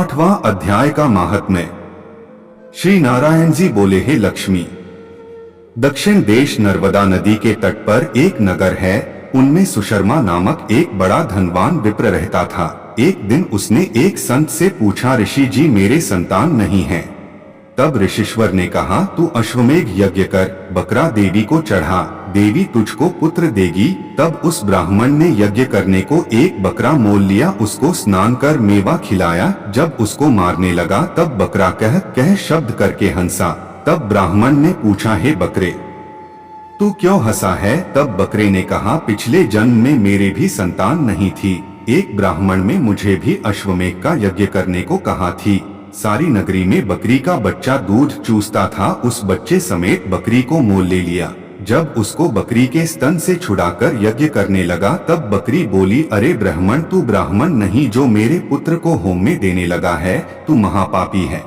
8वां अध्याय का महात्म्य। श्री नारायण जी बोले, हे लक्ष्मी, दक्षिण देश नर्मदा नदी के तट पर एक नगर है। उनमें सुशर्मा नामक एक बड़ा धनवान विप्र रहता था। एक दिन उसने एक संत से पूछा, ऋषि जी, मेरे संतान नहीं है। तब ऋषिश्वर ने कहा, तू अश्वमेघ यज्ञ कर, बकरा देवी को चढ़ा, देवी तुझको पुत्र देगी। तब उस ब्राह्मण ने यज्ञ करने को एक बकरा मोल लिया, उसको स्नान कर मेवा खिलाया। जब उसको मारने लगा तब बकरा कह कह शब्द करके हंसा। तब ब्राह्मण ने पूछा, हे बकरे, तू क्यों हंसा है? तब बकरे ने कहा, पिछले जन्म में मेरे भी संतान नहीं थी। एक ब्राह्मण में मुझे भी अश्वमेघ का यज्ञ करने को कहा थी। सारी नगरी में बकरी का बच्चा दूध चूसता था, उस बच्चे समेत बकरी को मोल ले लिया। जब उसको बकरी के स्तन से छुड़ाकर यज्ञ करने लगा तब बकरी बोली, अरे ब्राह्मण, तू ब्राह्मण नहीं जो मेरे पुत्र को होम में देने लगा है, तू महापापी है।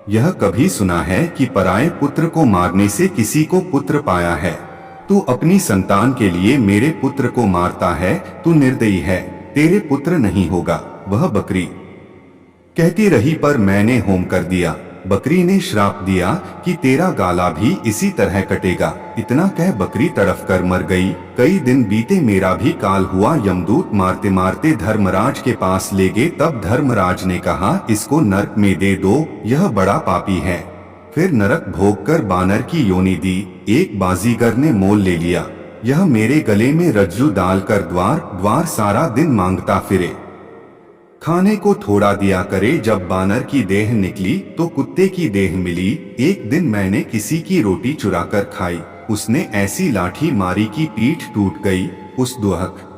यह कभी सुना है कि पराये पुत्र को मारने से किसी को पुत्र पाया है? तू अपनी संतान के लिए मेरे पुत्र को मारता है, तू निर्दयी है, तेरे पुत्र नहीं होगा। वह बकरी कहती रही, पर मैंने होम कर दिया। बकरी ने श्राप दिया कि तेरा गाला भी इसी तरह कटेगा। इतना कह बकरी तड़फ कर मर गई। कई दिन बीते, मेरा भी काल हुआ। यमदूत मारते मारते धर्मराज के पास ले गए। तब धर्मराज ने कहा, इसको नरक में दे दो, यह बड़ा पापी है। फिर नरक भोग कर बानर की योनि दी। एक बाजीगर ने मोल ले लिया, यह मेरे गले में रज्जू डालकर द्वार द्वार सारा दिन मांगता फिरे, खाने को थोड़ा दिया करे। जब बानर की देह निकली तो कुत्ते की देह मिली। एक दिन मैंने किसी की रोटी चुराकर खाई, उसने ऐसी लाठी मारी कि पीठ टूट गई। उस दुहक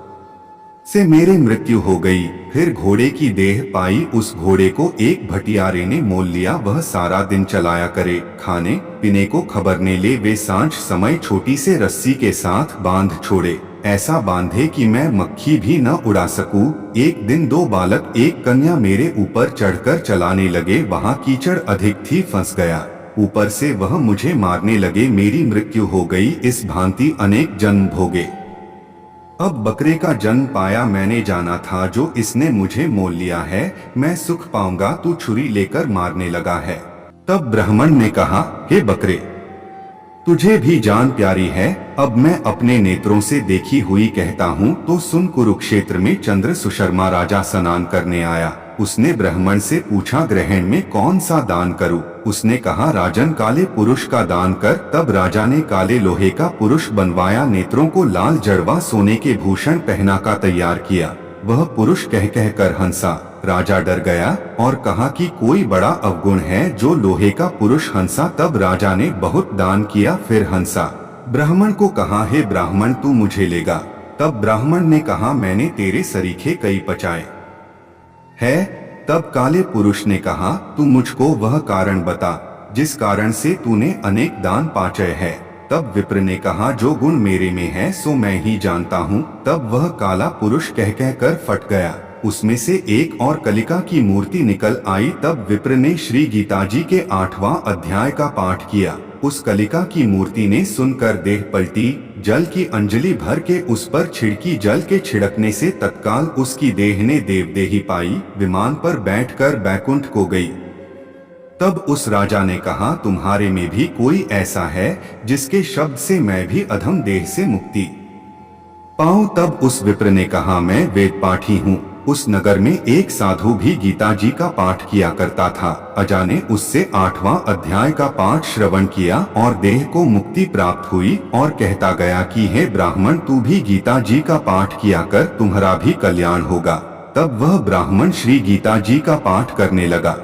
से मेरे मृत्यु हो गई। फिर घोड़े की देह पाई, उस घोड़े को एक भटियारे ने मोल लिया, वह सारा दिन चलाया करे, खाने पीने को खबर ने ले। वे सांझ समय छोटी से रस्सी के साथ बांध छोड़े, ऐसा बांधे कि मैं मक्खी भी न उड़ा सकूं। एक दिन दो बालक एक कन्या मेरे ऊपर चढ़कर चलाने लगे, वहाँ कीचड़ अधिक थी, फंस गया। ऊपर से वह मुझे मारने लगे, मेरी मृत्यु हो गई। इस भांति अनेक जन्म भोगे। अब बकरे का जन्म पाया, मैंने जाना था जो इसने मुझे मोल लिया है, मैं सुख पाऊंगा, तू छुरी लेकर मारने लगा है। तब ब्राह्मण ने कहा, हे बकरे, तुझे भी जान प्यारी है, अब मैं अपने नेत्रों से देखी हुई कहता हूँ तो सुन। कुरुक्षेत्र में चंद्र सुशर्मा राजा स्नान करने आया। उसने ब्राह्मण से पूछा, ग्रहण में कौन सा दान करूं? उसने कहा, राजन, काले पुरुष का दान कर। तब राजा ने काले लोहे का पुरुष बनवाया, नेत्रों को लाल जड़वा सोने के भूषण पहना का तैयार किया। वह पुरुष कह कह कर हंसा। राजा डर गया और कहा कि कोई बड़ा अवगुण है जो लोहे का पुरुष हंसा। तब राजा ने बहुत दान किया, फिर हंसा। ब्राह्मण को कहा, हे ब्राह्मण, तू मुझे लेगा? तब ब्राह्मण ने कहा, मैंने तेरे सरीखे कई पचाए है। तब काले पुरुष ने कहा, तू मुझको वह कारण बता जिस कारण से तूने अनेक दान पाचय है। तब विप्र ने कहा, जो गुण मेरे में है सो मैं ही जानता हूँ। तब वह काला पुरुष कह कह कर फट गया। उसमें से एक और कलिका की मूर्ति निकल आई। तब विप्र ने श्री गीता जी के 8वां अध्याय का पाठ किया। उस कलिका की मूर्ति ने सुनकर देह पलटी, जल की अंजलि भर के उस पर छिड़की। जल के छिड़कने से तत्काल उसकी देह ने देवदेही पाई, विमान पर बैठकर बैकुंठ को गई। तब उस राजा ने कहा, तुम्हारे में भी कोई ऐसा है जिसके शब्द से मैं भी अधम देह से मुक्ति पाऊं? तब उस विप्र ने कहा, मैं वेद पाठी हूँ। उस नगर में एक साधु भी गीता जी का पाठ किया करता था। अजाने उससे 8वां अध्याय का पाठ श्रवण किया और देह को मुक्ति प्राप्त हुई और कहता गया कि हे ब्राह्मण, तू भी गीता जी का पाठ किया कर, तुम्हारा भी कल्याण होगा। तब वह ब्राह्मण श्री गीता जी का पाठ करने लगा।